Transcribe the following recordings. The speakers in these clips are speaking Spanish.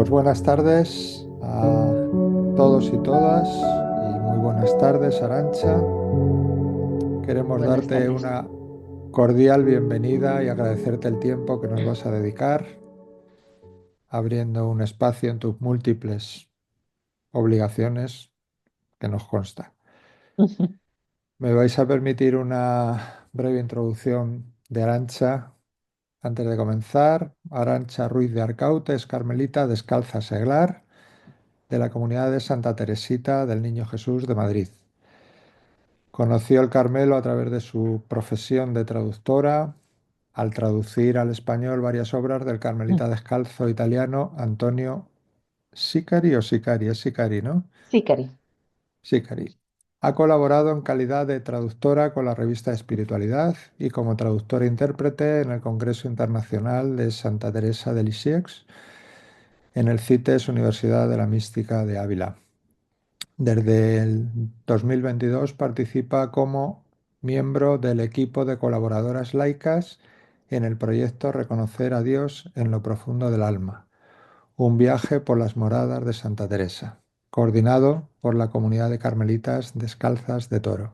Pues buenas tardes a todos y todas y muy buenas tardes, Arancha. Queremos Buenas darte tardes. una cordial bienvenida y agradecerte el tiempo que nos vas a dedicar abriendo un espacio en tus múltiples obligaciones que nos consta. Me vais a permitir una breve introducción de Arancha antes de comenzar. Arancha Ruiz de Arcaute es carmelita descalza seglar de la comunidad de Santa Teresita del Niño Jesús de Madrid. Conoció el Carmelo a través de su profesión de traductora, al traducir al español varias obras del carmelita descalzo italiano Antonio Sicari o Sicari, es Sicari, ¿no? Sí, Cari. Sicari. Ha colaborado en calidad de traductora con la revista Espiritualidad y como traductora e intérprete en el Congreso Internacional de Santa Teresa de Lisieux en el CITES Universidad de la Mística de Ávila. Desde el 2022 participa como miembro del equipo de colaboradoras laicas en el proyecto Reconocer a Dios en lo profundo del alma, un viaje por las moradas de Santa Teresa, coordinado por la comunidad de carmelitas descalzas de Toro.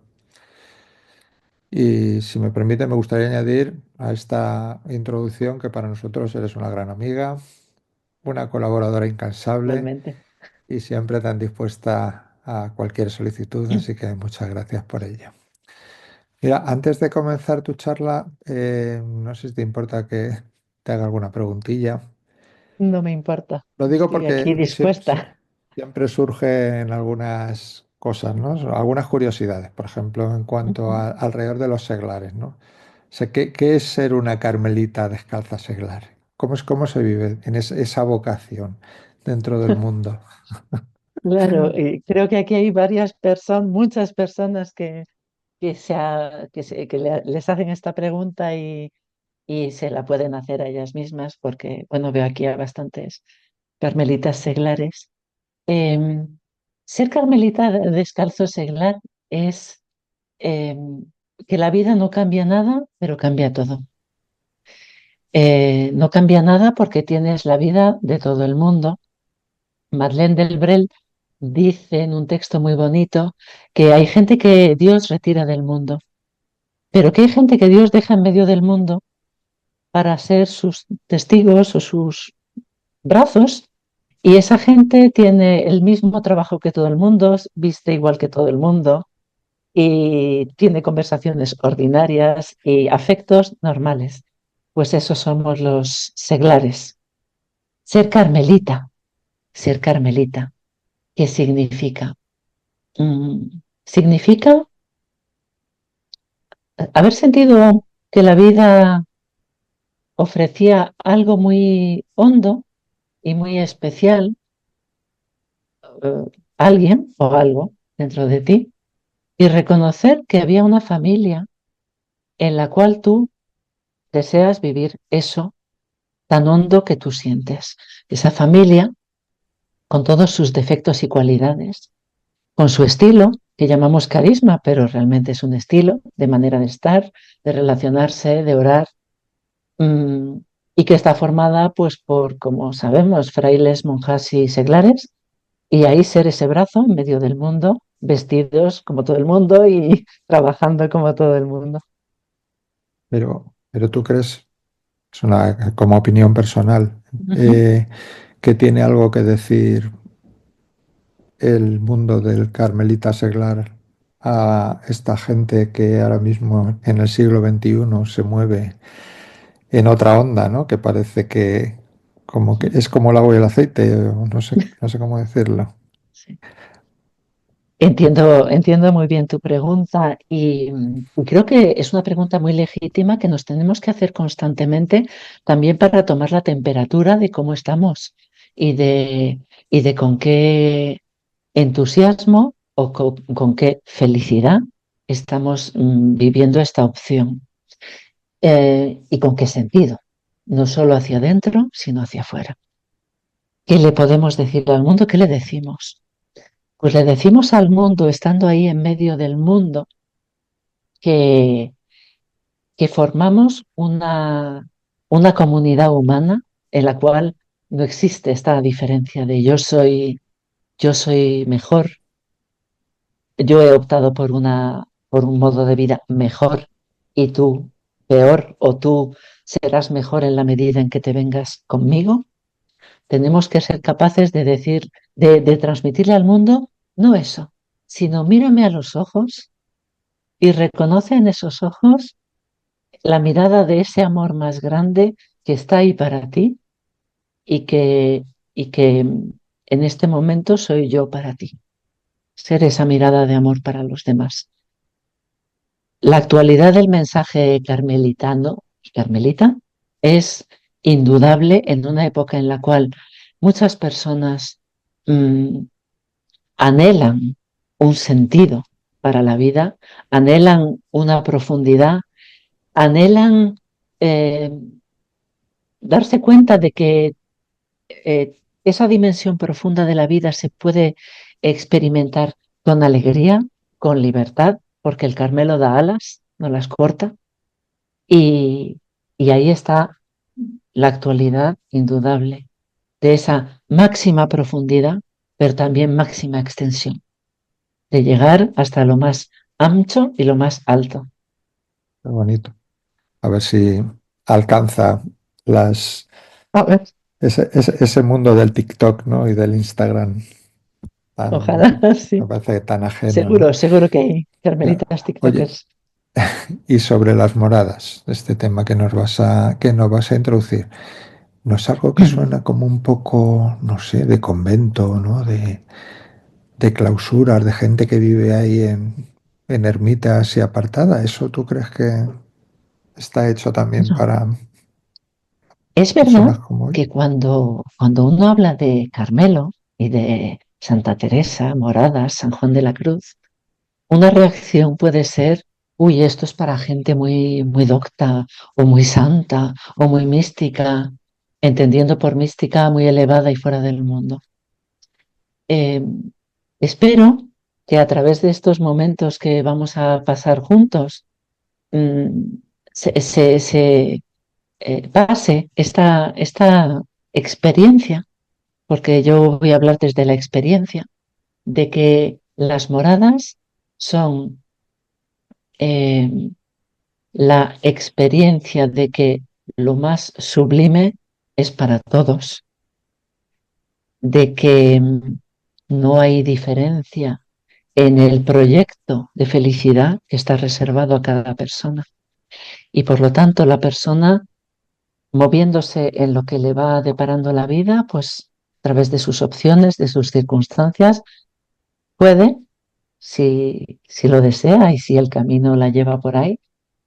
Y si me permite, me gustaría añadir a esta introducción que para nosotros eres una gran amiga, una colaboradora incansable Igualmente. y siempre tan dispuesta a cualquier solicitud, así que muchas gracias por ello. Mira, antes de comenzar tu charla, no sé si te importa que te haga alguna preguntilla. No me importa. Lo digo Estoy aquí porque dispuesta. siempre surgen algunas cosas, ¿no? Algunas curiosidades, por ejemplo, en cuanto a alrededor de los seglares, ¿no? O sea, ¿qué es ser una carmelita descalza seglar? ¿Cómo se vive en esa vocación dentro del mundo? Claro, creo que aquí hay varias personas, muchas personas les hacen esta pregunta y se la pueden hacer a ellas mismas, porque, bueno, veo aquí a bastantes carmelitas seglares. Em, Ser carmelita descalzo seglar es que la vida no cambia nada, pero cambia todo. No cambia nada porque tienes la vida de todo el mundo. Madeleine Delbrel dice en un texto muy bonito que hay gente que Dios retira del mundo, pero que hay gente que Dios deja en medio del mundo para ser sus testigos o sus brazos, y esa gente tiene el mismo trabajo que todo el mundo, viste igual que todo el mundo y tiene conversaciones ordinarias y afectos normales. Pues esos somos los seglares. Ser carmelita, ser carmelita. ¿Qué significa? Significa haber sentido que la vida ofrecía algo muy hondo y muy especial, eh, alguien o algo dentro de ti, y reconocer que había una familia en la cual tú deseas vivir eso tan hondo que tú sientes. Esa familia, con todos sus defectos y cualidades, con su estilo, que llamamos carisma, pero realmente es un estilo de manera de estar, de relacionarse, de orar, mm, y que está formada, pues, por, como sabemos, frailes, monjas y seglares, y ahí ser ese brazo en medio del mundo, vestidos como todo el mundo y trabajando como todo el mundo. Pero tú crees, es una como opinión personal, Ujú. que tiene algo que decir el mundo del Carmelita seglar a esta gente que ahora mismo en el siglo XXI se mueve en otra onda, ¿no? Que parece que como que es como el agua y el aceite, o no sé cómo decirlo. Sí. Entiendo muy bien tu pregunta y creo que es una pregunta muy legítima que nos tenemos que hacer constantemente también para tomar la temperatura de cómo estamos y de con qué entusiasmo o con qué felicidad estamos viviendo esta opción, y con qué sentido, no solo hacia adentro, sino hacia afuera. ¿Qué le podemos decir al mundo? ¿Qué le decimos? Pues le decimos al mundo, estando ahí en medio del mundo, que, que formamos una comunidad humana en la cual no existe esta diferencia de yo soy mejor, yo he optado por un modo de vida mejor y tú peor, o tú serás mejor en la medida en que te vengas conmigo. Tenemos que ser capaces de decir, de transmitirle al mundo, no eso, sino mírame a los ojos y reconoce en esos ojos la mirada de ese amor más grande que está ahí para ti y que en este momento soy yo para ti. Ser esa mirada de amor para los demás. La actualidad del mensaje carmelitano y carmelita es indudable en una época en la cual muchas personas mm, anhelan un sentido para la vida, anhelan una profundidad, anhelan eh, darse cuenta de que esa dimensión profunda de la vida se puede experimentar con alegría, con libertad, porque el Carmelo da alas, no las corta, y, y ahí está la actualidad indudable de esa máxima profundidad, pero también máxima extensión, de llegar hasta lo más ancho y lo más alto. Qué bonito. A ver si alcanza las, A ver, ese mundo del TikTok, ¿no? Y del Instagram tan, ojalá, me sí. parece tan ajeno, ¿no? Seguro, seguro que hay Claro. carmelitas Oye, TikTokers. y sobre las moradas, este tema que nos vas a introducir, ¿no es algo que suena como un poco, no sé, de convento, ¿no? De clausuras, de gente que vive ahí en ermitas y apartada? ¿Eso tú crees que está hecho también Bueno, para es verdad personas como hoy? que cuando uno habla de Carmelo y de Santa Teresa, Moradas, San Juan de la Cruz, una reacción puede ser, uy, esto es para gente muy, muy docta o muy santa o muy mística, entendiendo por mística muy elevada y fuera del mundo. Eh, espero que a través de estos momentos que vamos a pasar juntos, mm, se pase esta experiencia, porque yo voy a hablar desde la experiencia, de que las moradas son eh, la experiencia de que lo más sublime es para todos, de que no hay diferencia en el proyecto de felicidad que está reservado a cada persona. Y por lo tanto, la persona moviéndose en lo que le va deparando la vida, pues a través de sus opciones, de sus circunstancias, puede, si lo desea y si el camino la lleva por ahí,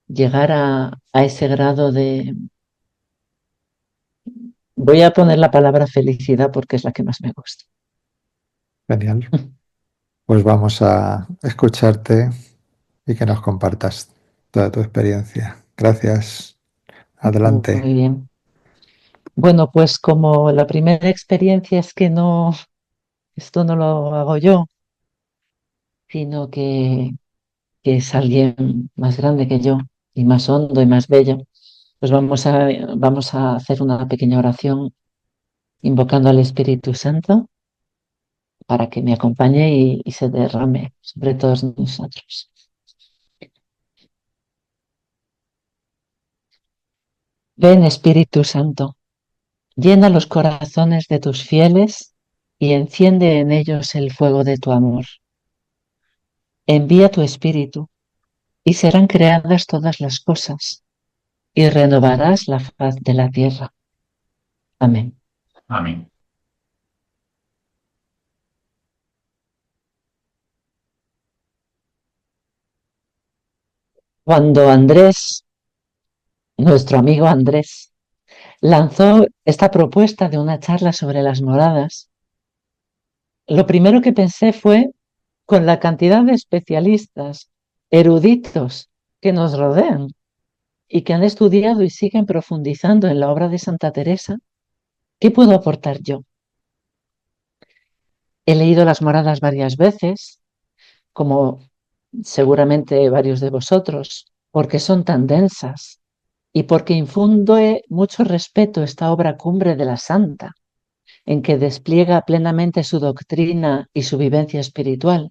llegar a ese grado de, voy a poner la palabra felicidad porque es la que más me gusta. Genial. Pues vamos a escucharte y que nos compartas toda tu experiencia. Gracias. Adelante. Muy bien. Bueno, pues como la primera experiencia es que no, esto no lo hago yo, sino que es alguien más grande que yo y más hondo y más bello, pues vamos a hacer una pequeña oración invocando al Espíritu Santo para que me acompañe y se derrame sobre todos nosotros. Ven, Espíritu Santo, llena los corazones de tus fieles y enciende en ellos el fuego de tu amor. Envía tu Espíritu y serán creadas todas las cosas y renovarás la faz de la tierra. Amén. Amén. Cuando Andrés, nuestro amigo Andrés, lanzó esta propuesta de una charla sobre las moradas, lo primero que pensé fue con la cantidad de especialistas, eruditos que nos rodean y que han estudiado y siguen profundizando en la obra de Santa Teresa, ¿qué puedo aportar yo? He leído las moradas varias veces, como seguramente varios de vosotros, porque son tan densas y porque infunde mucho respeto esta obra cumbre de la santa. en que despliega plenamente su doctrina y su vivencia espiritual.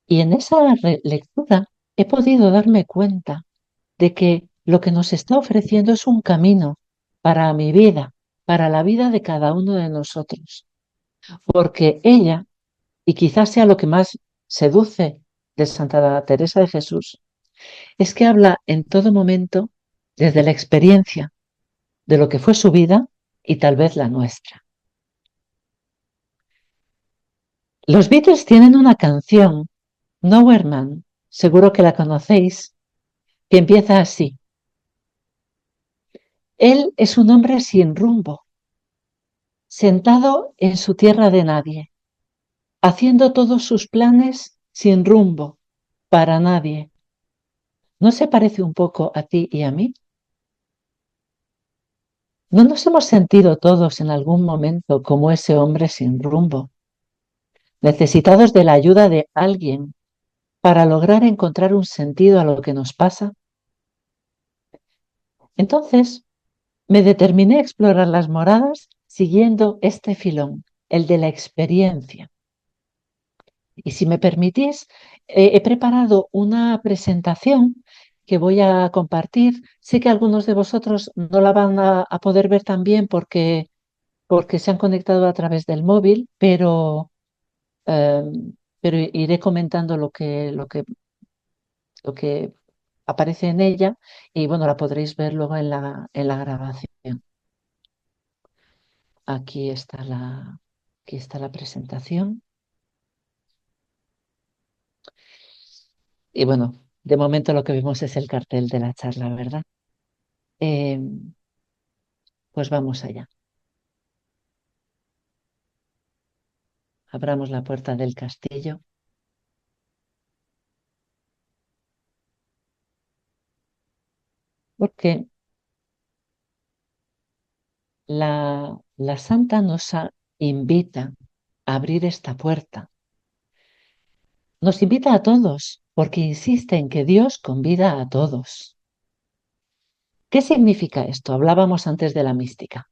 Y en esa lectura he podido darme cuenta de que lo que nos está ofreciendo es un camino para mi vida, para la vida de cada uno de nosotros. Porque ella, y quizás sea lo que más seduce de Santa Teresa de Jesús, es que habla en todo momento desde la experiencia de lo que fue su vida y tal vez la nuestra. Los Beatles tienen una canción, Nowhere Man, seguro que la conocéis, que empieza así. Él es un hombre sin rumbo, sentado en su tierra de nadie, haciendo todos sus planes sin rumbo, para nadie. ¿No se parece un poco a ti y a mí? ¿No nos hemos sentido todos en algún momento como ese hombre sin rumbo, necesitados de la ayuda de alguien para lograr encontrar un sentido a lo que nos pasa? Entonces, me determiné a explorar las moradas siguiendo este filón, el de la experiencia. Y si me permitís, he preparado una presentación que voy a compartir. Sé que algunos de vosotros no la van a poder ver también porque se han conectado a través del móvil, eh, pero iré comentando lo que aparece en ella y bueno, la podréis ver luego en la grabación. Aquí está la presentación. Y bueno, de momento lo que vemos es el cartel de la charla, ¿verdad? Eh, pues vamos allá. Abramos la puerta del castillo. Porque la santa invita a abrir esta puerta. Nos invita a todos, porque insiste en que Dios convida a todos. ¿Qué significa esto? Hablábamos antes de la mística.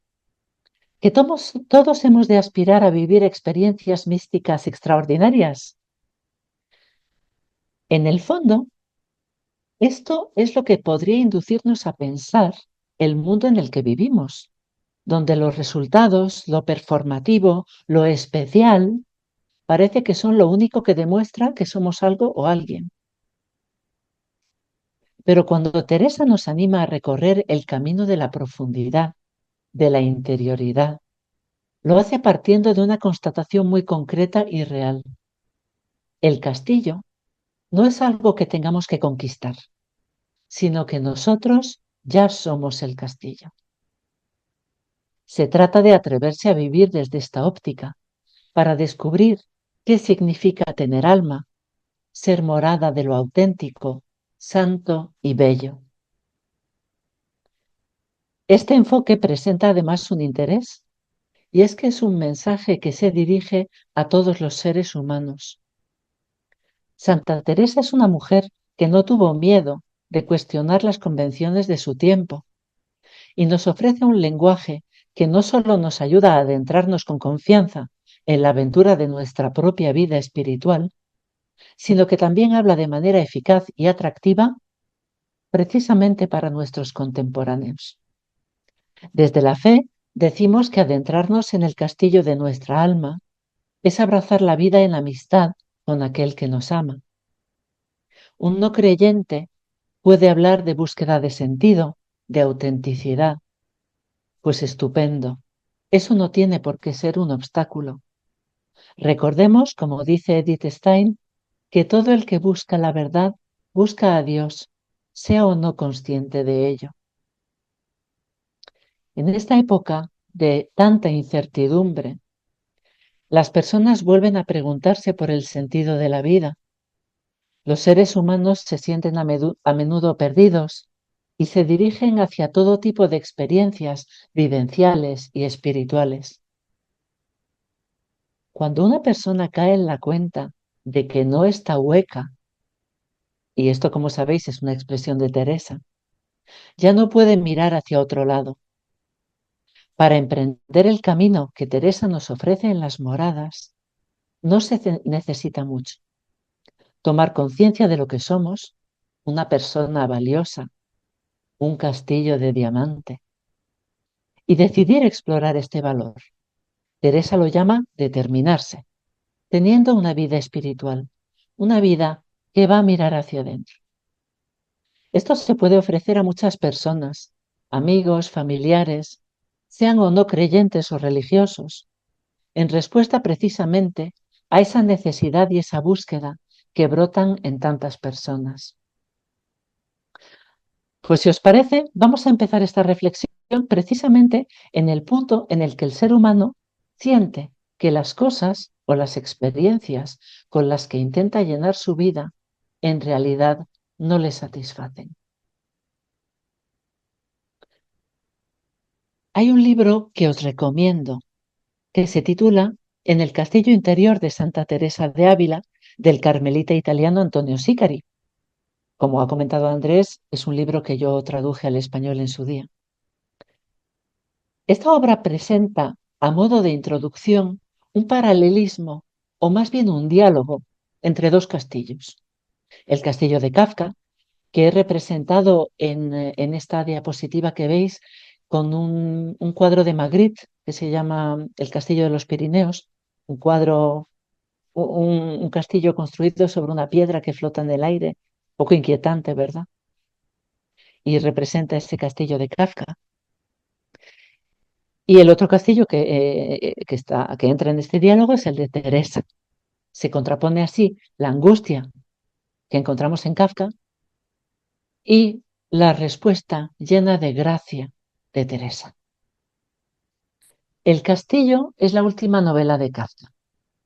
Que todos hemos de aspirar a vivir experiencias místicas extraordinarias. En el fondo, esto es lo que podría inducirnos a pensar el mundo en el que vivimos, donde los resultados, lo performativo, lo especial, parece que son lo único que demuestra que somos algo o alguien. Pero cuando Teresa nos anima a recorrer el camino de la profundidad, de la interioridad, lo hace partiendo de una constatación muy concreta y real. El castillo no es algo que tengamos que conquistar, sino que nosotros ya somos el castillo. Se trata de atreverse a vivir desde esta óptica, para descubrir qué significa tener alma, ser morada de lo auténtico, santo y bello. Este enfoque presenta además un interés, y es que es un mensaje que se dirige a todos los seres humanos. Santa Teresa es una mujer que no tuvo miedo de cuestionar las convenciones de su tiempo y nos ofrece un lenguaje que no solo nos ayuda a adentrarnos con confianza en la aventura de nuestra propia vida espiritual, sino que también habla de manera eficaz y atractiva precisamente para nuestros contemporáneos. Desde la fe decimos que adentrarnos en el castillo de nuestra alma es abrazar la vida en amistad con aquel que nos ama. Un no creyente puede hablar de búsqueda de sentido, de autenticidad. Pues estupendo. Eso no tiene por qué ser un obstáculo. Recordemos, como dice Edith Stein, que todo el que busca la verdad busca a Dios, sea o no consciente de ello. En esta época de tanta incertidumbre, las personas vuelven a preguntarse por el sentido de la vida. Los seres humanos se sienten a menudo perdidos y se dirigen hacia todo tipo de experiencias vivenciales y espirituales. Cuando una persona cae en la cuenta de que no está hueca, y esto como sabéis es una expresión de Teresa, ya no puede mirar hacia otro lado. Para emprender el camino que Teresa nos ofrece en las moradas, no se necesita mucho. Tomar conciencia de lo que somos, una persona valiosa, un castillo de diamante, y decidir explorar este valor. Teresa lo llama determinarse, teniendo una vida espiritual, una vida que va a mirar hacia adentro. Esto se puede ofrecer a muchas personas, amigos, familiares, sean o no creyentes o religiosos, en respuesta precisamente a esa necesidad y esa búsqueda que brotan en tantas personas. Pues si os parece, vamos a empezar esta reflexión precisamente en el punto en el que el ser humano siente que las cosas o las experiencias con las que intenta llenar su vida en realidad no le satisfacen. Hay un libro que os recomiendo que se titula En el castillo interior de Santa Teresa de Ávila, del carmelita italiano Antonio Sicari. Como ha comentado Andrés, es un libro que yo traduje al español en su día. Esta obra presenta, a modo de introducción, un paralelismo, o más bien un diálogo, entre dos castillos. El castillo de Kafka, que he representado en esta diapositiva que veis con un cuadro de Magritte que se llama El Castillo de los Pirineos, un cuadro, un castillo construido sobre una piedra que flota en el aire, poco inquietante, ¿verdad? Y representa ese castillo de Kafka. Y el otro castillo que entra en este diálogo es el de Teresa. Se contrapone así la angustia que encontramos en Kafka y la respuesta llena de gracia de Teresa. El castillo es la última novela de Kafka.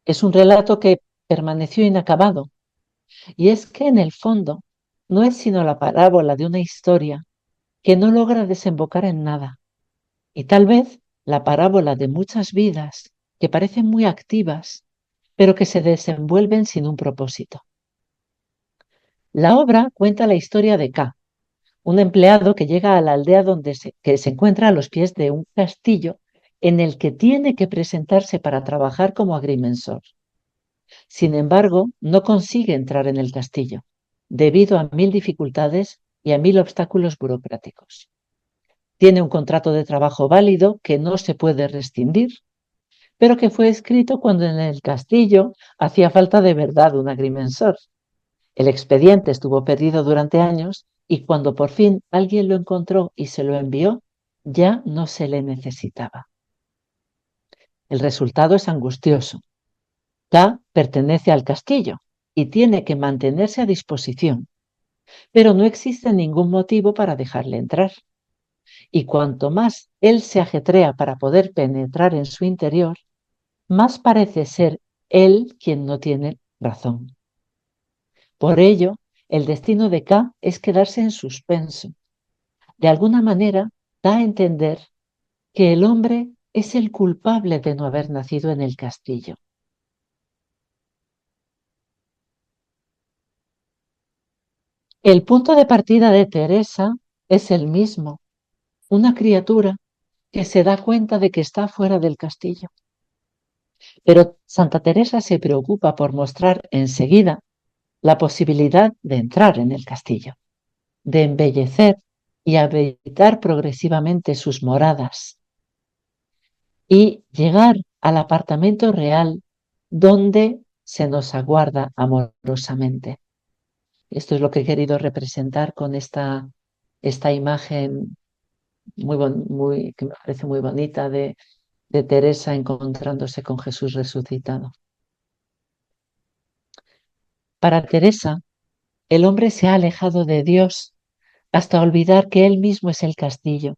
Es un relato que permaneció inacabado. Y es que en el fondo no es sino la parábola de una historia que no logra desembocar en nada. Y tal vez la parábola de muchas vidas que parecen muy activas, pero que se desenvuelven sin un propósito. La obra cuenta la historia de K, un empleado que llega a la aldea que se encuentra a los pies de un castillo en el que tiene que presentarse para trabajar como agrimensor. Sin embargo, no consigue entrar en el castillo, debido a 1000 dificultades y a 1000 obstáculos burocráticos. Tiene un contrato de trabajo válido que no se puede rescindir, pero que fue escrito cuando en el castillo hacía falta de verdad un agrimensor. El expediente estuvo perdido durante años y cuando por fin alguien lo encontró y se lo envió, ya no se le necesitaba. El resultado es angustioso. K pertenece al castillo y tiene que mantenerse a disposición, pero no existe ningún motivo para dejarle entrar. Y cuanto más él se ajetrea para poder penetrar en su interior, más parece ser él quien no tiene razón. Por ello, el destino de K es quedarse en suspenso. De alguna manera, da a entender que el hombre es el culpable de no haber nacido en el castillo. El punto de partida de Teresa es el mismo, una criatura que se da cuenta de que está fuera del castillo. Pero Santa Teresa se preocupa por mostrar enseguida la posibilidad de entrar en el castillo, de embellecer y habitar progresivamente sus moradas y llegar al apartamento real donde se nos aguarda amorosamente. Esto es lo que he querido representar con esta imagen que me parece muy bonita de Teresa encontrándose con Jesús resucitado. Para Teresa, el hombre se ha alejado de Dios hasta olvidar que él mismo es el castillo.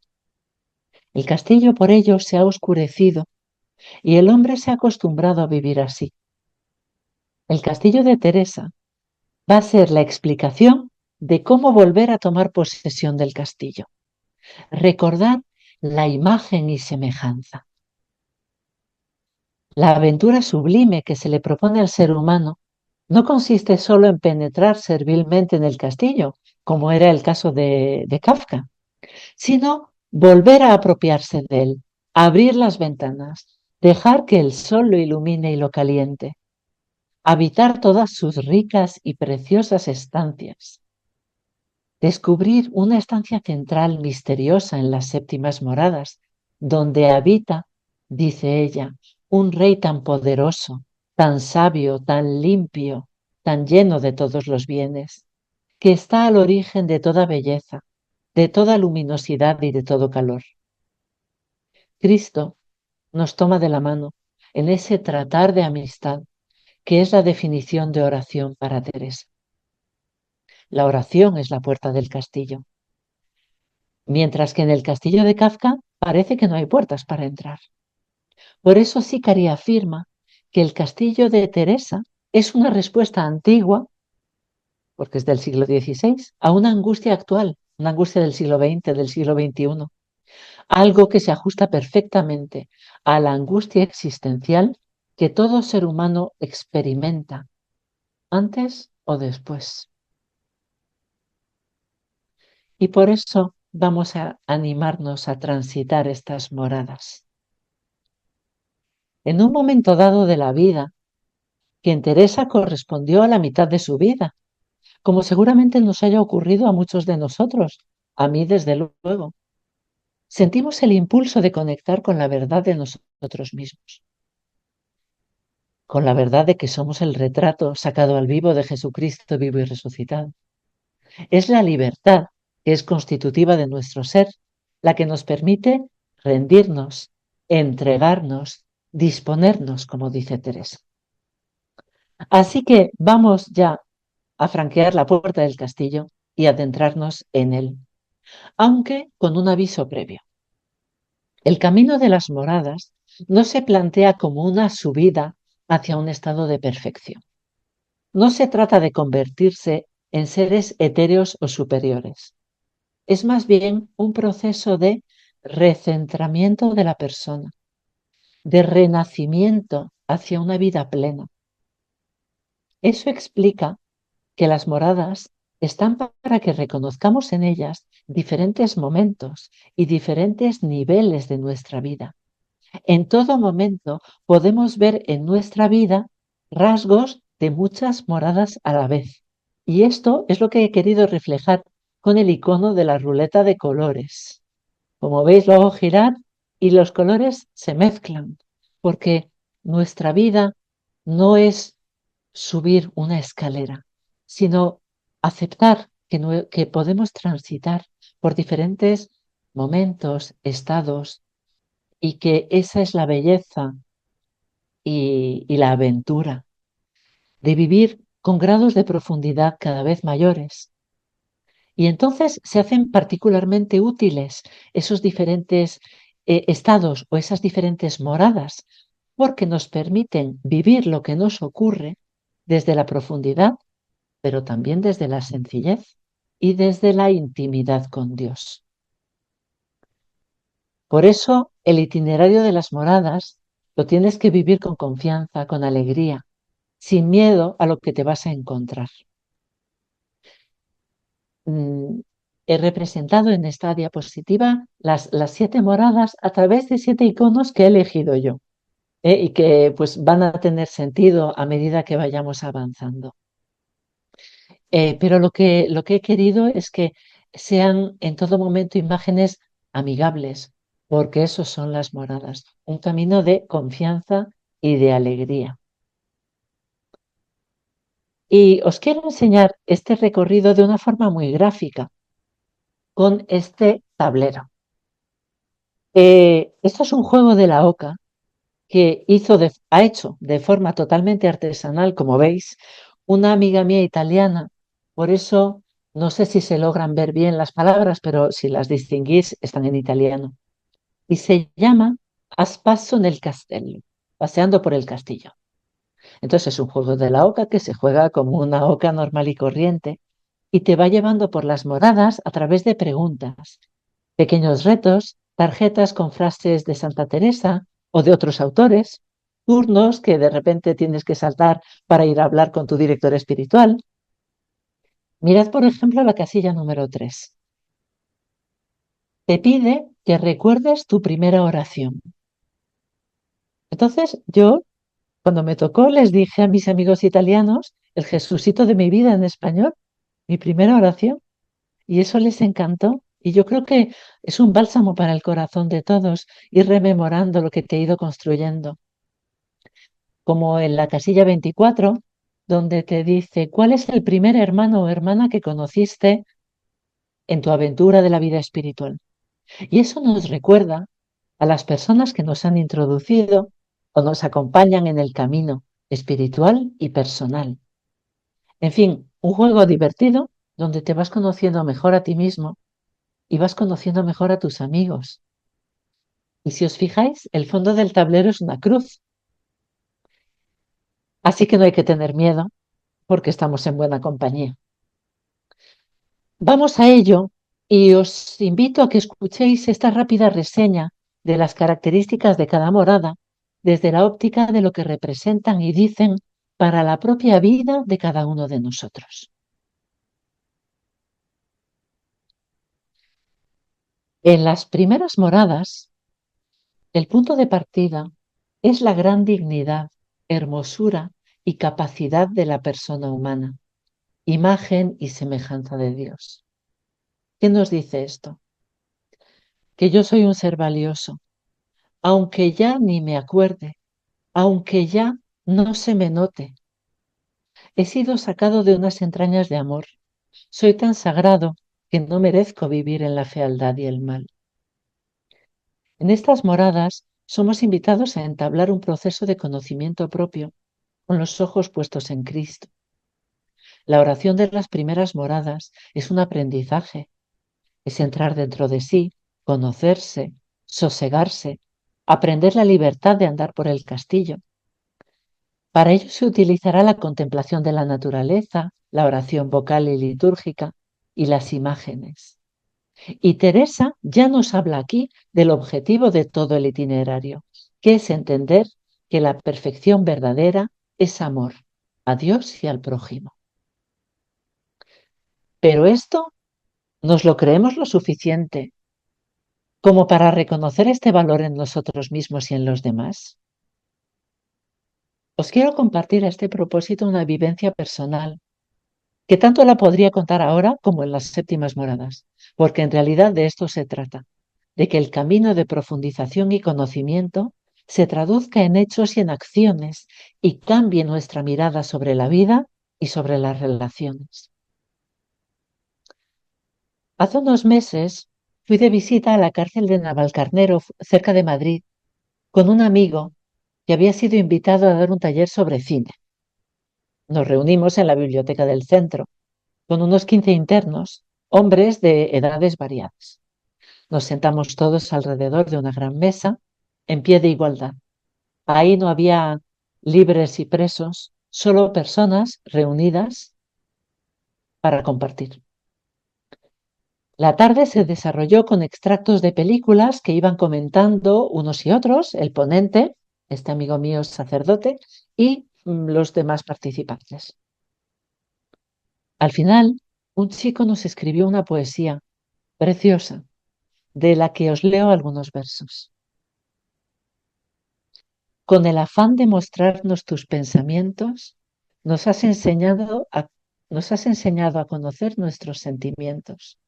El castillo por ello se ha oscurecido y el hombre se ha acostumbrado a vivir así. El castillo de Teresa va a ser la explicación de cómo volver a tomar posesión del castillo. Recordar la imagen y semejanza. La aventura sublime que se le propone al ser humano no consiste solo en penetrar servilmente en el castillo, como era el caso de Kafka, sino volver a apropiarse de él, Abrir las ventanas, dejar que el sol lo ilumine y lo caliente, habitar todas sus ricas y preciosas estancias, descubrir una estancia central misteriosa en las séptimas moradas, donde habita, dice ella, un rey tan poderoso, tan sabio, tan limpio, tan lleno de todos los bienes, que está al origen de toda belleza, de toda luminosidad y de todo calor. Cristo nos toma de la mano en ese tratar de amistad que es la definición de oración para Teresa. La oración es la puerta del castillo, mientras que en el castillo de Kafka parece que no hay puertas para entrar. Por eso Sicari afirma que el castillo de Teresa es una respuesta antigua, porque es del siglo XVI, a una angustia actual, una angustia del siglo XX, del siglo XXI, algo que se ajusta perfectamente a la angustia existencial que todo ser humano experimenta, antes o después. Y por eso vamos a animarnos a transitar estas moradas. En un momento dado de la vida, quien Teresa correspondió a la mitad de su vida, como seguramente nos haya ocurrido a muchos de nosotros, a mí desde luego. Sentimos el impulso de conectar con la verdad de nosotros mismos, con la verdad de que somos el retrato sacado al vivo de Jesucristo vivo y resucitado. Es la libertad que es constitutiva de nuestro ser, la que nos permite rendirnos, entregarnos, disponernos, como dice Teresa. Así que vamos ya a franquear la puerta del castillo y adentrarnos en él, aunque con un aviso previo. El camino de las moradas no se plantea como una subida hacia un estado de perfección. No se trata de convertirse en seres etéreos o superiores. Es más bien un proceso de recentramiento de la persona, de renacimiento hacia una vida plena. Eso explica que las moradas están para que reconozcamos en ellas diferentes momentos y diferentes niveles de nuestra vida. En todo momento podemos ver en nuestra vida rasgos de muchas moradas a la vez. Y esto es lo que he querido reflejar con el icono de la ruleta de colores. Como veis, lo hago girar y los colores se mezclan, porque nuestra vida no es subir una escalera, sino aceptar que podemos transitar por diferentes momentos, estados, y que esa es la belleza y la aventura de vivir con grados de profundidad cada vez mayores. Y entonces se hacen particularmente útiles esos diferentes estados o esas diferentes moradas, porque nos permiten vivir lo que nos ocurre desde la profundidad, pero también desde la sencillez y desde la intimidad con Dios. Por eso el itinerario de las moradas lo tienes que vivir con confianza, con alegría, sin miedo a lo que te vas a encontrar. He representado en esta diapositiva las 7 moradas a través de 7 iconos que he elegido yo, y que pues van a tener sentido a medida que vayamos avanzando. Pero lo que he querido es que sean en todo momento imágenes amigables, porque eso son las moradas, un camino de confianza y de alegría. Y os quiero enseñar este recorrido de una forma muy gráfica, con este tablero. Esto es un juego de la oca que ha hecho de forma totalmente artesanal, como veis, una amiga mía italiana. Por eso no sé si se logran ver bien las palabras, pero si las distinguís, están en italiano. Y se llama A spasso nel castello, paseando por el castillo. Entonces es un juego de la oca que se juega como una oca normal y corriente y te va llevando por las moradas a través de preguntas, pequeños retos, tarjetas con frases de Santa Teresa o de otros autores, turnos que de repente tienes que saltar para ir a hablar con tu director espiritual. Mirad, por ejemplo, la casilla número 3. Te pide que recuerdes tu primera oración. Entonces yo, cuando me tocó, les dije a mis amigos italianos el Jesucito de mi vida en español, mi primera oración, y eso les encantó. Y yo creo que es un bálsamo para el corazón de todos, ir rememorando lo que te he ido construyendo. Como en la casilla 24, donde te dice, ¿cuál es el primer hermano o hermana que conociste en tu aventura de la vida espiritual? Y eso nos recuerda a las personas que nos han introducido o nos acompañan en el camino espiritual y personal. En fin, un juego divertido donde te vas conociendo mejor a ti mismo y vas conociendo mejor a tus amigos. Y si os fijáis, el fondo del tablero es una cruz. Así que no hay que tener miedo porque estamos en buena compañía. Vamos a ello y os invito a que escuchéis esta rápida reseña de las características de cada morada desde la óptica de lo que representan y dicen para la propia vida de cada uno de nosotros. En las primeras moradas, el punto de partida es la gran dignidad, hermosura y capacidad de la persona humana, imagen y semejanza de Dios. ¿Qué nos dice esto? Que yo soy un ser valioso, aunque ya ni me acuerde, aunque ya no se me note. He sido sacado de unas entrañas de amor. Soy tan sagrado que no merezco vivir en la fealdad y el mal. En estas moradas somos invitados a entablar un proceso de conocimiento propio con los ojos puestos en Cristo. La oración de las primeras moradas es un aprendizaje, es entrar dentro de sí, conocerse, sosegarse, aprender la libertad de andar por el castillo. Para ello se utilizará la contemplación de la naturaleza, la oración vocal y litúrgica y las imágenes. Y Teresa ya nos habla aquí del objetivo de todo el itinerario, que es entender que la perfección verdadera es amor a Dios y al prójimo. Pero esto nos lo creemos lo suficiente como para reconocer este valor en nosotros mismos y en los demás. Os quiero compartir a este propósito una vivencia personal que tanto la podría contar ahora como en las séptimas moradas, porque en realidad de esto se trata, de que el camino de profundización y conocimiento se traduzca en hechos y en acciones y cambie nuestra mirada sobre la vida y sobre las relaciones. Hace unos meses fui de visita a la cárcel de Navalcarnero, cerca de Madrid, con un amigo que había sido invitado a dar un taller sobre cine. Nos reunimos en la biblioteca del centro con unos 15 internos, hombres de edades variadas. Nos sentamos todos alrededor de una gran mesa, en pie de igualdad. Ahí no había libres y presos, solo personas reunidas para compartir. La tarde se desarrolló con extractos de películas que iban comentando unos y otros, el ponente, este amigo mío sacerdote, y los demás participantes. Al final, un chico nos escribió una poesía preciosa, de la que os leo algunos versos. Con el afán de mostrarnos tus pensamientos, nos has enseñado a conocer nuestros sentimientos,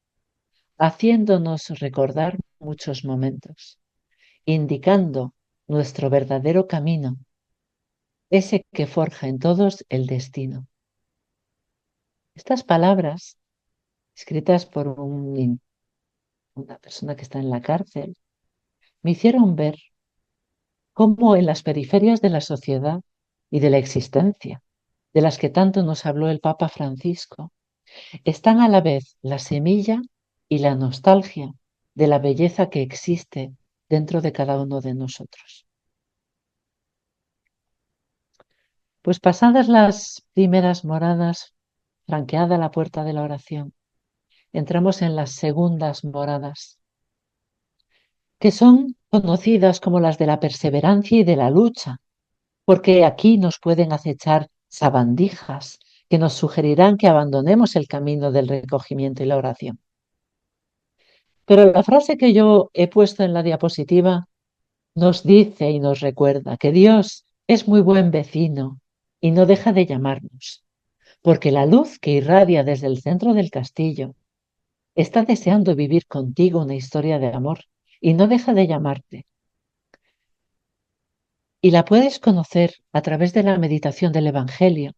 haciéndonos recordar muchos momentos, indicando nuestro verdadero camino, ese que forja en todos el destino. Estas palabras, escritas por una persona que está en la cárcel, me hicieron ver cómo en las periferias de la sociedad y de la existencia, de las que tanto nos habló el Papa Francisco, están a la vez la semilla y la nostalgia de la belleza que existe dentro de cada uno de nosotros. Pues pasadas las primeras moradas, franqueada la puerta de la oración, entramos en las segundas moradas, que son conocidas como las de la perseverancia y de la lucha, porque aquí nos pueden acechar sabandijas que nos sugerirán que abandonemos el camino del recogimiento y la oración. Pero la frase que yo he puesto en la diapositiva nos dice y nos recuerda que Dios es muy buen vecino y no deja de llamarnos, porque la luz que irradia desde el centro del castillo está deseando vivir contigo una historia de amor y no deja de llamarte. Y la puedes conocer a través de la meditación del Evangelio.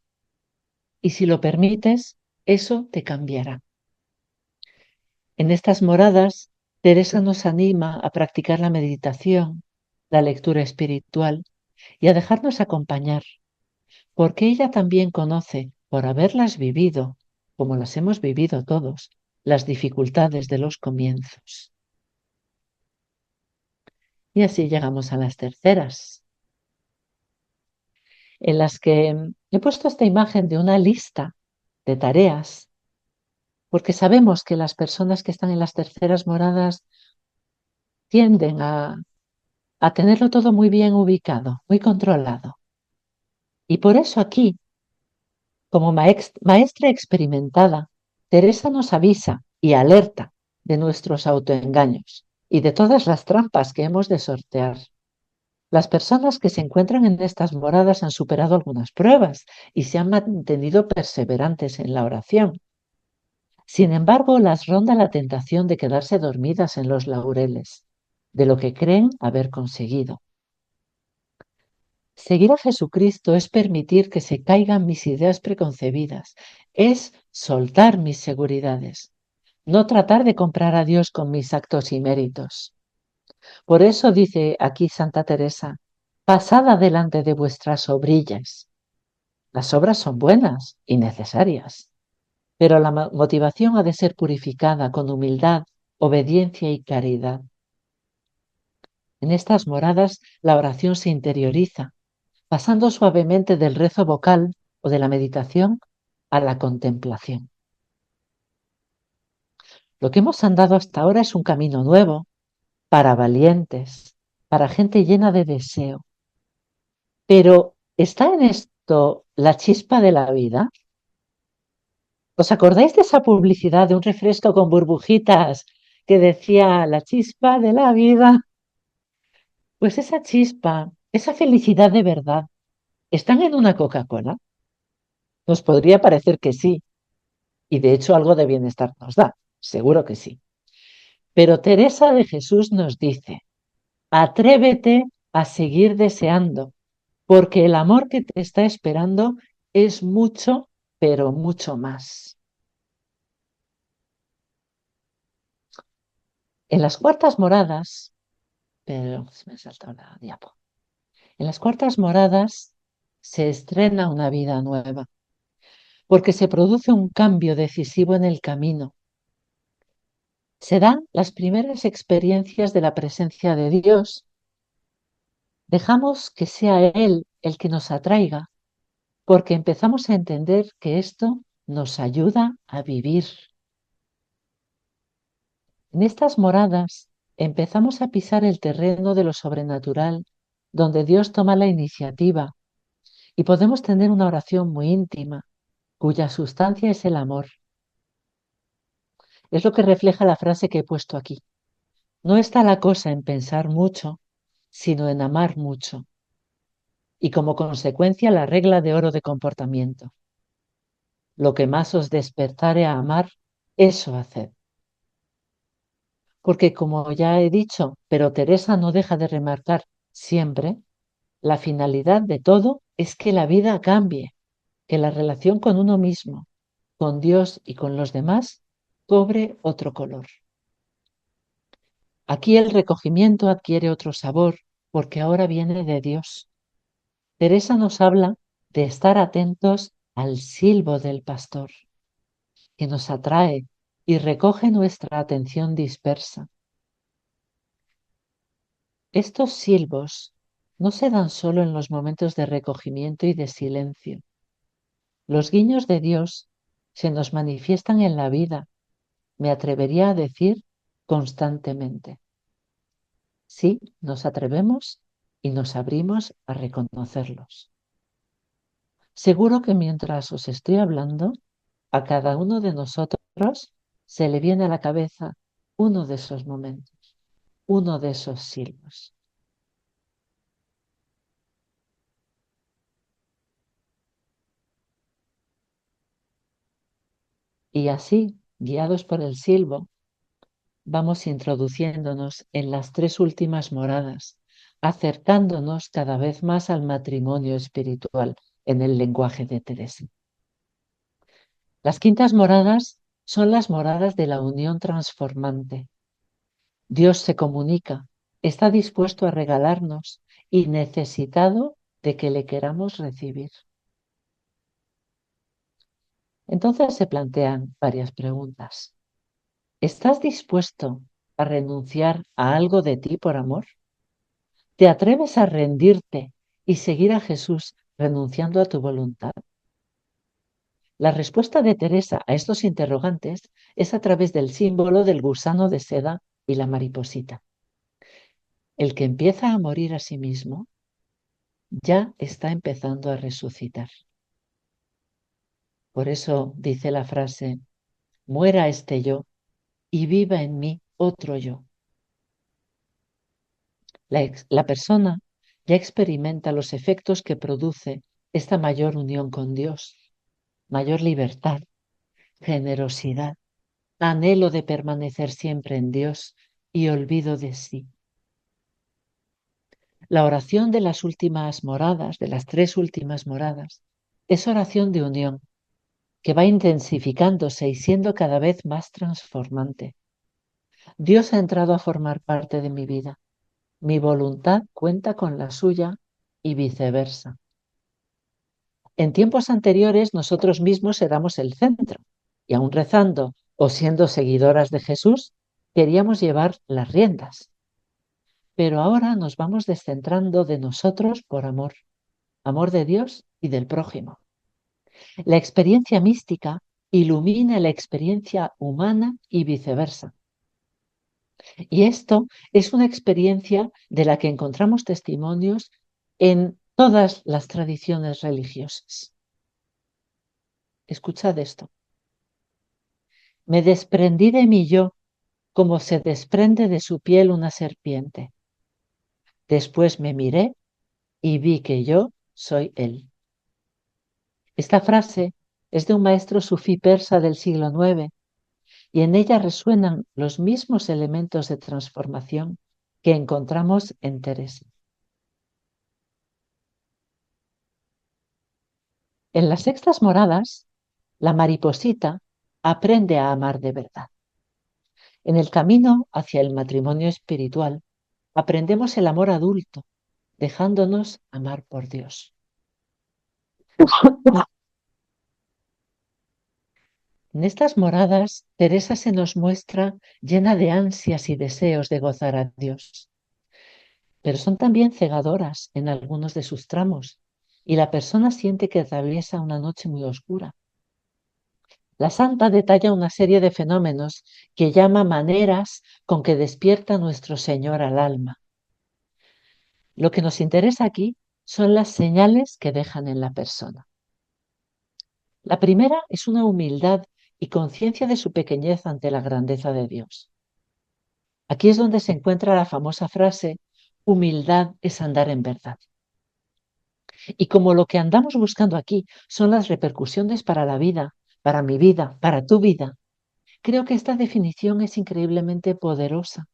Y si lo permites, eso te cambiará. En estas moradas, Teresa nos anima a practicar la meditación, la lectura espiritual y a dejarnos acompañar, porque ella también conoce, por haberlas vivido, como las hemos vivido todos, las dificultades de los comienzos. Y así llegamos a las terceras, en las que he puesto esta imagen de una lista de tareas, porque sabemos que las personas que están en las terceras moradas tienden a tenerlo todo muy bien ubicado, muy controlado. Y por eso aquí, como maestra experimentada, Teresa nos avisa y alerta de nuestros autoengaños y de todas las trampas que hemos de sortear. Las personas que se encuentran en estas moradas han superado algunas pruebas y se han mantenido perseverantes en la oración. Sin embargo, las ronda la tentación de quedarse dormidas en los laureles de lo que creen haber conseguido. Seguir a Jesucristo es permitir que se caigan mis ideas preconcebidas, es soltar mis seguridades, no tratar de comprar a Dios con mis actos y méritos. Por eso dice aquí Santa Teresa, pasad adelante de vuestras obrillas. Las obras son buenas y necesarias, pero la motivación ha de ser purificada con humildad, obediencia y caridad. En estas moradas la oración se interioriza, pasando suavemente del rezo vocal o de la meditación a la contemplación. Lo que hemos andado hasta ahora es un camino nuevo para valientes, para gente llena de deseo. Pero ¿está en esto la chispa de la vida? ¿Os acordáis de esa publicidad de un refresco con burbujitas que decía la chispa de la vida? Pues esa chispa, esa felicidad de verdad, ¿están en una Coca-Cola? Nos podría parecer que sí, y de hecho algo de bienestar nos da, seguro que sí. Pero Teresa de Jesús nos dice, atrévete a seguir deseando, porque el amor que te está esperando es mucho, pero mucho más. En las cuartas moradas, pero se me ha saltado la diapo. En las cuartas moradas se estrena una vida nueva, porque se produce un cambio decisivo en el camino. Se dan las primeras experiencias de la presencia de Dios. Dejamos que sea Él el que nos atraiga, porque empezamos a entender que esto nos ayuda a vivir. En estas moradas empezamos a pisar el terreno de lo sobrenatural, donde Dios toma la iniciativa y podemos tener una oración muy íntima, cuya sustancia es el amor. Es lo que refleja la frase que he puesto aquí. No está la cosa en pensar mucho, sino en amar mucho. Y como consecuencia la regla de oro de comportamiento. Lo que más os despertare a amar, eso haced. Porque como ya he dicho, pero Teresa no deja de remarcar siempre, la finalidad de todo es que la vida cambie, que la relación con uno mismo, con Dios y con los demás cobre otro color. Aquí el recogimiento adquiere otro sabor, porque ahora viene de Dios. Teresa nos habla de estar atentos al silbo del pastor, que nos atrae y recoge nuestra atención dispersa. Estos silbos no se dan solo en los momentos de recogimiento y de silencio. Los guiños de Dios se nos manifiestan en la vida, me atrevería a decir constantemente. Sí, nos atrevemos y nos abrimos a reconocerlos. Seguro que mientras os estoy hablando, a cada uno de nosotros se le viene a la cabeza uno de esos momentos, uno de esos silbos. Y así, guiados por el silbo, vamos introduciéndonos en las tres últimas moradas, acercándonos cada vez más al matrimonio espiritual en el lenguaje de Teresa. Las quintas moradas son las moradas de la unión transformante. Dios se comunica, está dispuesto a regalarnos y necesitado de que le queramos recibir. Entonces se plantean varias preguntas. ¿Estás dispuesto a renunciar a algo de ti por amor? ¿Te atreves a rendirte y seguir a Jesús renunciando a tu voluntad? La respuesta de Teresa a estos interrogantes es a través del símbolo del gusano de seda y la mariposita. El que empieza a morir a sí mismo ya está empezando a resucitar. Por eso dice la frase, muera este yo y viva en mí otro yo. La persona ya experimenta los efectos que produce esta mayor unión con Dios, mayor libertad, generosidad, anhelo de permanecer siempre en Dios y olvido de sí. La oración de las últimas moradas, de las tres últimas moradas, es oración de unión que va intensificándose y siendo cada vez más transformante. Dios ha entrado a formar parte de mi vida. Mi voluntad cuenta con la suya y viceversa. En tiempos anteriores nosotros mismos éramos el centro y aun rezando o siendo seguidoras de Jesús, queríamos llevar las riendas. Pero ahora nos vamos descentrando de nosotros por amor, amor de Dios y del prójimo. La experiencia mística ilumina la experiencia humana y viceversa. Y esto es una experiencia de la que encontramos testimonios en todas las tradiciones religiosas. Escuchad esto. Me desprendí de mi yo como se desprende de su piel una serpiente. Después me miré y vi que yo soy él. Esta frase es de un maestro sufí persa del siglo IX y en ella resuenan los mismos elementos de transformación que encontramos en Teresa. En las sextas moradas, la mariposita aprende a amar de verdad. En el camino hacia el matrimonio espiritual, aprendemos el amor adulto, dejándonos amar por Dios. En estas moradas, Teresa se nos muestra llena de ansias y deseos de gozar a Dios, pero son también cegadoras en algunos de sus tramos y la persona siente que atraviesa una noche muy oscura. La santa detalla una serie de fenómenos que llama maneras con que despierta nuestro Señor al alma. Lo que nos interesa aquí son las señales que dejan en la persona. La primera es una humildad y conciencia de su pequeñez ante la grandeza de Dios. Aquí es donde se encuentra la famosa frase, humildad es andar en verdad. Y como lo que andamos buscando aquí son las repercusiones para la vida, para mi vida, para tu vida, creo que esta definición es increíblemente poderosa.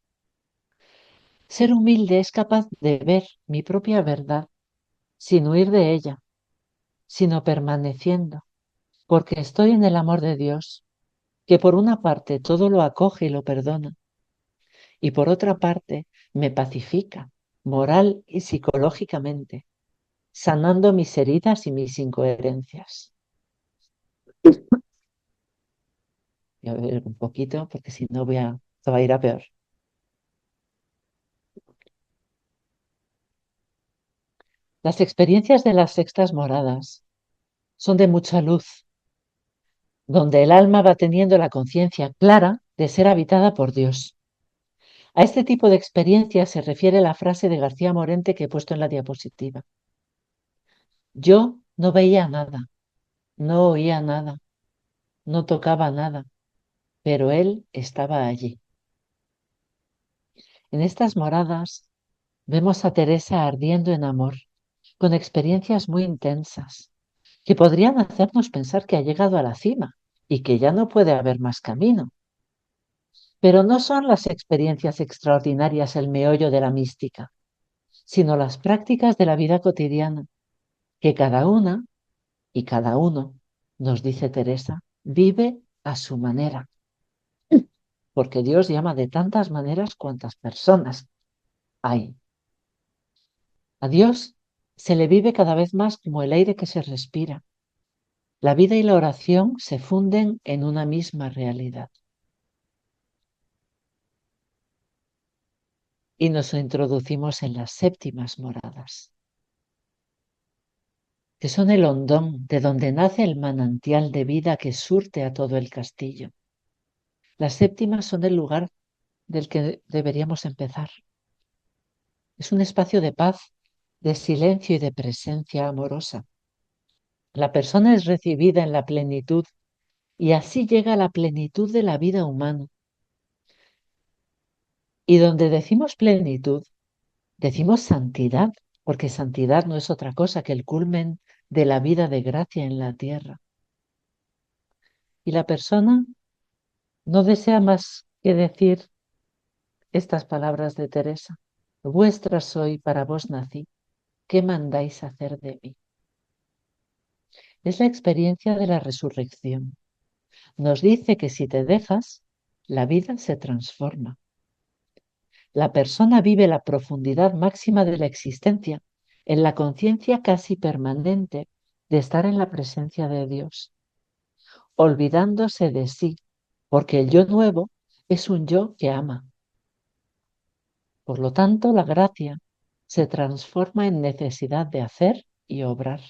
Ser humilde es capaz de ver mi propia verdad sin huir de ella, sino permaneciendo, porque estoy en el amor de Dios, que por una parte todo lo acoge y lo perdona, y por otra parte me pacifica, moral y psicológicamente, sanando mis heridas y mis incoherencias. Voy a ver un poquito, porque si no esto va a ir a peor. Las experiencias de las sextas moradas son de mucha luz, donde el alma va teniendo la conciencia clara de ser habitada por Dios. A este tipo de experiencias se refiere la frase de García Morente que he puesto en la diapositiva. Yo no veía nada, no oía nada, no tocaba nada, pero él estaba allí. En estas moradas vemos a Teresa ardiendo en amor, con experiencias muy intensas, que podrían hacernos pensar que ha llegado a la cima y que ya no puede haber más camino. Pero no son las experiencias extraordinarias el meollo de la mística, sino las prácticas de la vida cotidiana, que cada una y cada uno, nos dice Teresa, vive a su manera, porque Dios llama de tantas maneras cuantas personas hay. A Dios se le vive cada vez más como el aire que se respira. La vida y la oración se funden en una misma realidad. Y nos introducimos en las séptimas moradas, que son el hondón de donde nace el manantial de vida que surte a todo el castillo. Las séptimas son el lugar del que deberíamos empezar. Es un espacio de paz, de silencio y de presencia amorosa. La persona es recibida en la plenitud y así llega a la plenitud de la vida humana. Y donde decimos plenitud, decimos santidad, porque santidad no es otra cosa que el culmen de la vida de gracia en la tierra. Y la persona no desea más que decir estas palabras de Teresa. Vuestra soy, para vos nací, ¿qué mandáis hacer de mí? Es la experiencia de la resurrección. Nos dice que si te dejas, la vida se transforma. La persona vive la profundidad máxima de la existencia, en la conciencia casi permanente de estar en la presencia de Dios, olvidándose de sí, porque el yo nuevo es un yo que ama. Por lo tanto, la gracia se transforma en necesidad de hacer y obrar.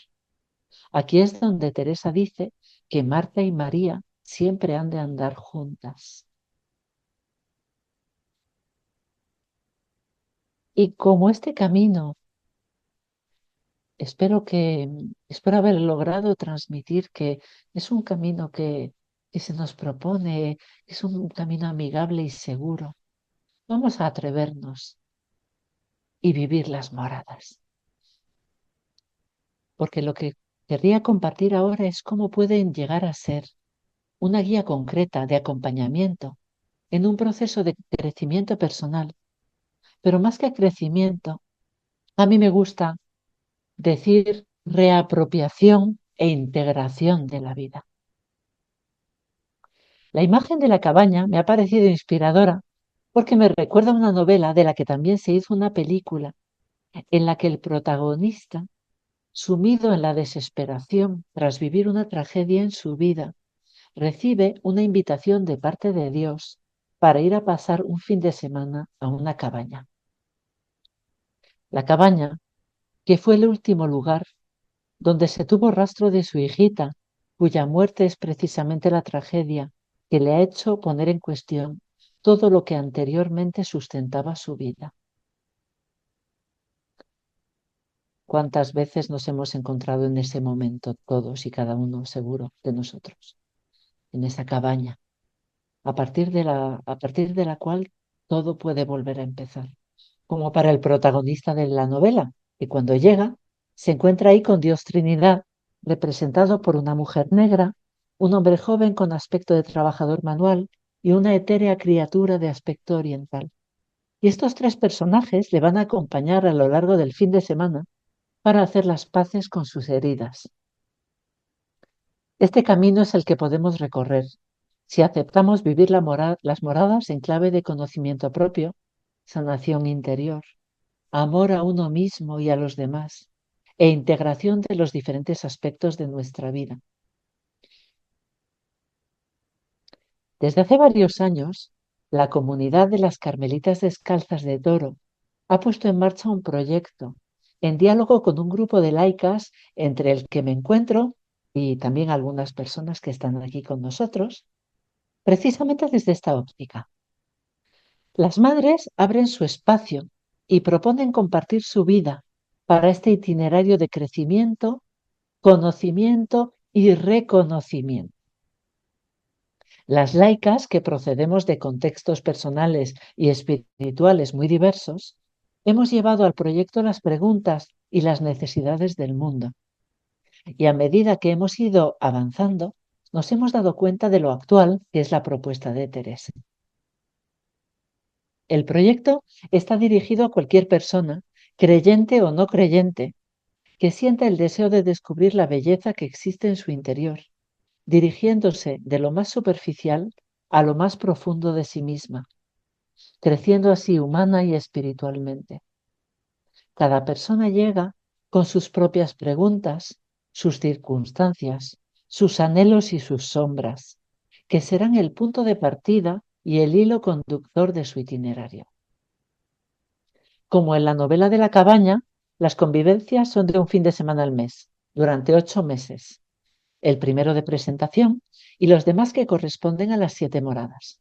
Aquí es donde Teresa dice que Marta y María siempre han de andar juntas. Y como este camino, espero haber logrado transmitir que es un camino que se nos propone, es un camino amigable y seguro. Vamos a atrevernos y vivir las moradas. Porque lo que querría compartir ahora es cómo pueden llegar a ser una guía concreta de acompañamiento en un proceso de crecimiento personal. Pero más que crecimiento, a mí me gusta decir reapropiación e integración de la vida. La imagen de la cabaña me ha parecido inspiradora porque me recuerda a una novela de la que también se hizo una película, en la que el protagonista, sumido en la desesperación tras vivir una tragedia en su vida, recibe una invitación de parte de Dios para ir a pasar un fin de semana a una cabaña. La cabaña, que fue el último lugar donde se tuvo rastro de su hijita, cuya muerte es precisamente la tragedia que le ha hecho poner en cuestión todo lo que anteriormente sustentaba su vida. ¿Cuántas veces nos hemos encontrado en ese momento, todos y cada uno seguro de nosotros, en esa cabaña, a partir de la cual todo puede volver a empezar? Como para el protagonista de la novela, que cuando llega se encuentra ahí con Dios Trinidad, representado por una mujer negra, un hombre joven con aspecto de trabajador manual y una etérea criatura de aspecto oriental. Y estos tres personajes le van a acompañar a lo largo del fin de semana para hacer las paces con sus heridas. Este camino es el que podemos recorrer si aceptamos vivir las moradas en clave de conocimiento propio, sanación interior, amor a uno mismo y a los demás, e integración de los diferentes aspectos de nuestra vida. Desde hace varios años, la comunidad de las Carmelitas Descalzas de Toro ha puesto en marcha un proyecto en diálogo con un grupo de laicas entre el que me encuentro y también algunas personas que están aquí con nosotros, precisamente desde esta óptica. Las madres abren su espacio y proponen compartir su vida para este itinerario de crecimiento, conocimiento y reconocimiento. Las laicas, que procedemos de contextos personales y espirituales muy diversos, hemos llevado al proyecto las preguntas y las necesidades del mundo. Y a medida que hemos ido avanzando, nos hemos dado cuenta de lo actual que es la propuesta de Teresa. El proyecto está dirigido a cualquier persona, creyente o no creyente, que sienta el deseo de descubrir la belleza que existe en su interior, dirigiéndose de lo más superficial a lo más profundo de sí misma, creciendo así humana y espiritualmente. Cada persona llega con sus propias preguntas, sus circunstancias, sus anhelos y sus sombras, que serán el punto de partida y el hilo conductor de su itinerario. Como en la novela de la cabaña, las convivencias son de un fin de semana al mes, durante 8 meses, el primero de presentación y los demás que corresponden a las 7 moradas.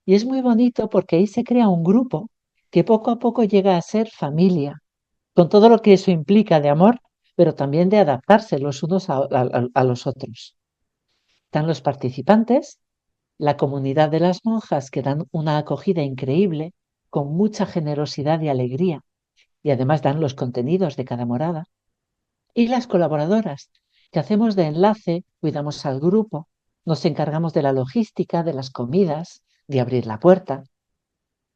Y es muy bonito porque ahí se crea un grupo que poco a poco llega a ser familia, con todo lo que eso implica de amor, pero también de adaptarse los unos a los otros. Están los participantes, la comunidad de las monjas que dan una acogida increíble, con mucha generosidad y alegría, y además dan los contenidos de cada morada, y las colaboradoras, que hacemos de enlace, cuidamos al grupo, nos encargamos de la logística, de las comidas, de abrir la puerta,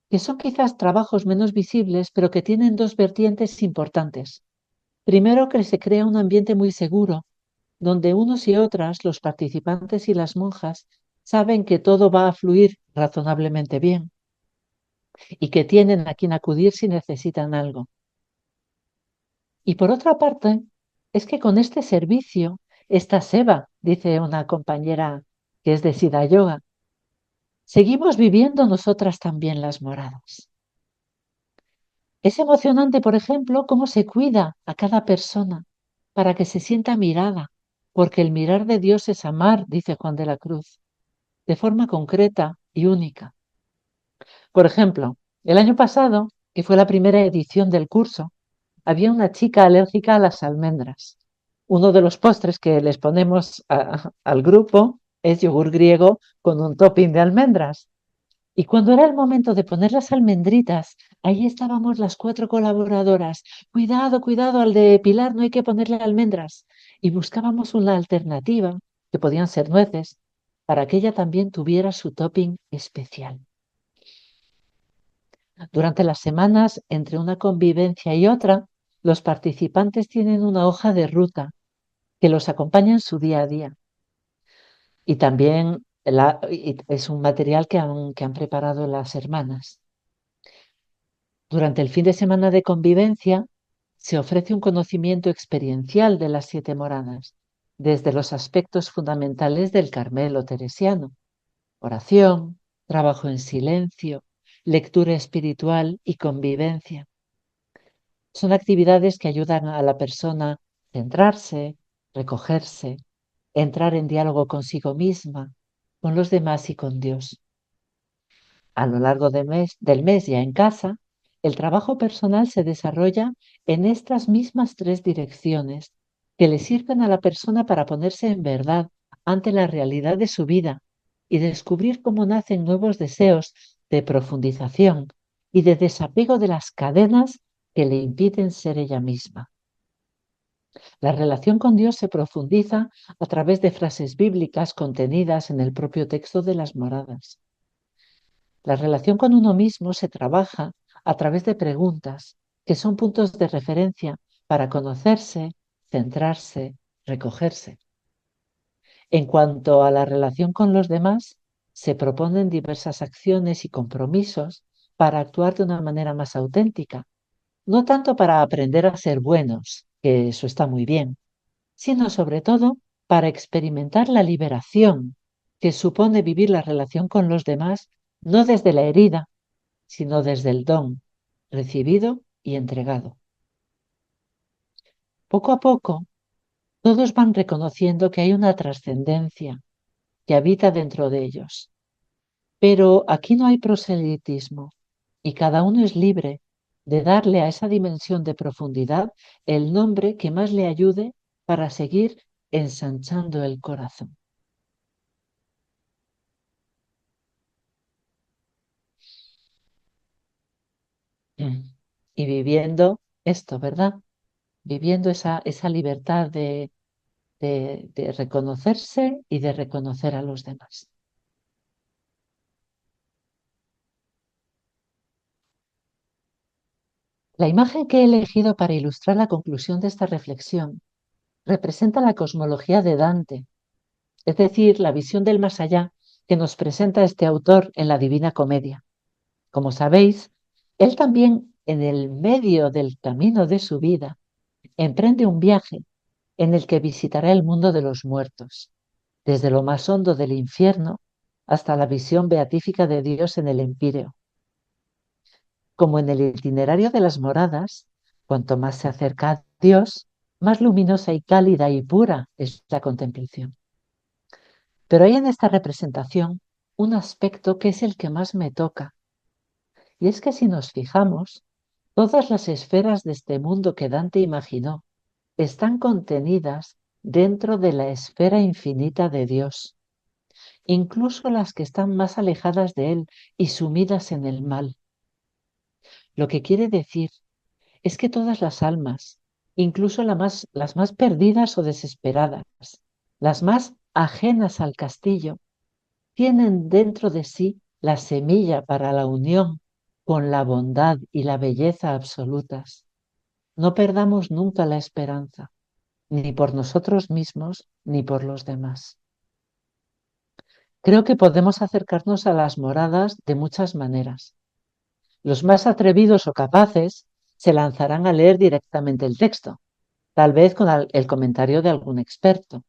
que son quizás trabajos menos visibles, pero que tienen dos vertientes importantes. Primero, que se crea un ambiente muy seguro, donde unos y otras, los participantes y las monjas, saben que todo va a fluir razonablemente bien y que tienen a quien acudir si necesitan algo. Y por otra parte, es que con este servicio, esta seva, dice una compañera que es de Siddha Yoga, seguimos viviendo nosotras también las moradas. Es emocionante, por ejemplo, cómo se cuida a cada persona para que se sienta mirada, porque el mirar de Dios es amar, dice Juan de la Cruz, de forma concreta y única. Por ejemplo, el año pasado, que fue la primera edición del curso, había una chica alérgica a las almendras. Uno de los postres que les ponemos al grupo es yogur griego con un topping de almendras. Y cuando era el momento de poner las almendritas, ahí estábamos las 4 colaboradoras. Cuidado, cuidado, al de Pilar no hay que ponerle almendras. Y buscábamos una alternativa, que podían ser nueces, para que ella también tuviera su topping especial. Durante las semanas, entre una convivencia y otra, los participantes tienen una hoja de ruta que los acompaña en su día a día. Y también es un material que han preparado las hermanas. Durante el fin de semana de convivencia se ofrece un conocimiento experiencial de las 7 moradas, desde los aspectos fundamentales del Carmelo teresiano: oración, trabajo en silencio, lectura espiritual y convivencia. Son actividades que ayudan a la persona a centrarse, recogerse, entrar en diálogo consigo misma, con los demás y con Dios. A lo largo del mes ya en casa, el trabajo personal se desarrolla en estas mismas 3 direcciones que le sirven a la persona para ponerse en verdad ante la realidad de su vida y descubrir cómo nacen nuevos deseos de profundización y de desapego de las cadenas que le impiden ser ella misma. La relación con Dios se profundiza a través de frases bíblicas contenidas en el propio texto de las moradas. La relación con uno mismo se trabaja a través de preguntas, que son puntos de referencia para conocerse, centrarse, recogerse. En cuanto a la relación con los demás, se proponen diversas acciones y compromisos para actuar de una manera más auténtica, no tanto para aprender a ser buenos, que eso está muy bien, sino sobre todo para experimentar la liberación que supone vivir la relación con los demás, no desde la herida, sino desde el don recibido y entregado. Poco a poco, todos van reconociendo que hay una trascendencia que habita dentro de ellos. Pero aquí no hay proselitismo y cada uno es libre de darle a esa dimensión de profundidad el nombre que más le ayude para seguir ensanchando el corazón. y viviendo esto, ¿verdad? Viviendo esa libertad de reconocerse y de reconocer a los demás. La imagen que he elegido para ilustrar la conclusión de esta reflexión representa la cosmología de Dante, es decir, la visión del más allá que nos presenta este autor en la Divina Comedia. Como sabéis, él también, en el medio del camino de su vida, emprende un viaje en el que visitará el mundo de los muertos, desde lo más hondo del infierno hasta la visión beatífica de Dios en el Empíreo. Como en el itinerario de las moradas, cuanto más se acerca a Dios, más luminosa y cálida y pura es la contemplación. Pero hay en esta representación un aspecto que es el que más me toca, y es que si nos fijamos, todas las esferas de este mundo que Dante imaginó están contenidas dentro de la esfera infinita de Dios, incluso las que están más alejadas de Él y sumidas en el mal. Lo que quiere decir es que todas las almas, incluso las más perdidas o desesperadas, las más ajenas al castillo, tienen dentro de sí la semilla para la unión con la bondad y la belleza absolutas. No perdamos nunca la esperanza, ni por nosotros mismos, ni por los demás. Creo que podemos acercarnos a las moradas de muchas maneras. Los más atrevidos o capaces se lanzarán a leer directamente el texto, tal vez con el comentario de algún experto.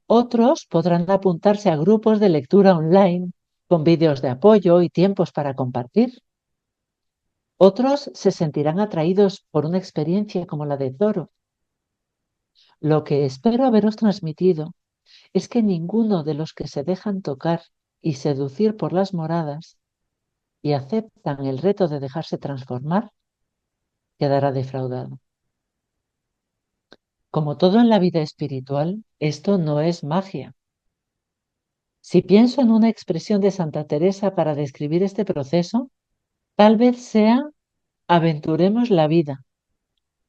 Otros podrán apuntarse a grupos de lectura online con vídeos de apoyo y tiempos para compartir. Otros se sentirán atraídos por una experiencia como la de Toro. Lo que espero haberos transmitido es que ninguno de los que se dejan tocar y seducir por las moradas y aceptan el reto de dejarse transformar quedará defraudado. Como todo en la vida espiritual, esto no es magia. Si pienso en una expresión de Santa Teresa para describir este proceso, tal vez sea aventuremos la vida,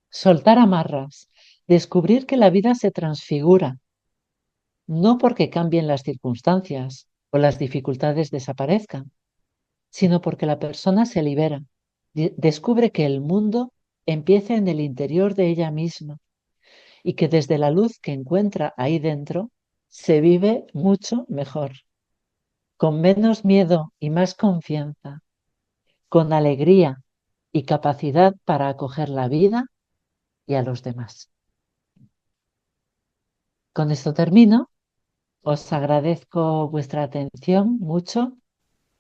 soltar amarras, descubrir que la vida se transfigura, no porque cambien las circunstancias o las dificultades desaparezcan, sino porque la persona se libera, descubre que el mundo empieza en el interior de ella misma y que desde la luz que encuentra ahí dentro se vive mucho mejor, con menos miedo y más confianza, con alegría y capacidad para acoger la vida y a los demás. Con esto termino. Os agradezco vuestra atención mucho.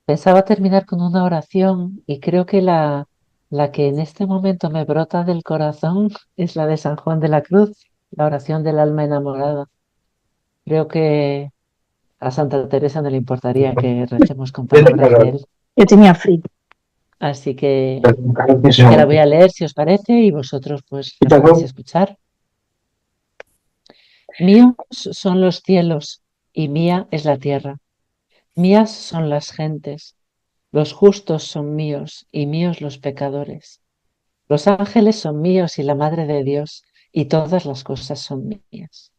Pensaba terminar con una oración y creo que la que en este momento me brota del corazón es la de San Juan de la Cruz, la oración del alma enamorada. Creo que a Santa Teresa no le importaría que recemos con palabras de él. Yo tenía frío. Así que la voy a leer si os parece y vosotros pues la podéis escuchar. Míos son los cielos y mía es la tierra. Mías son las gentes. Los justos son míos y míos los pecadores. Los ángeles son míos y la Madre de Dios y todas las cosas son mías.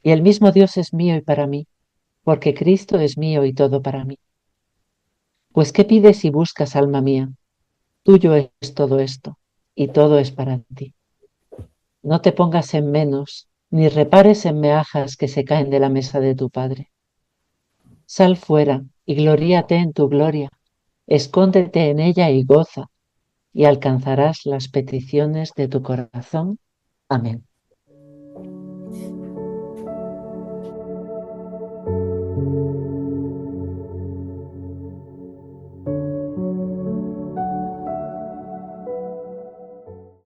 Y el mismo Dios es mío y para mí, porque Cristo es mío y todo para mí. Pues ¿qué pides y buscas, alma mía? Tuyo es todo esto y todo es para ti. No te pongas en menos, ni repares en meajas que se caen de la mesa de tu Padre. Sal fuera y gloríate en tu gloria, escóndete en ella y goza, y alcanzarás las peticiones de tu corazón. Amén.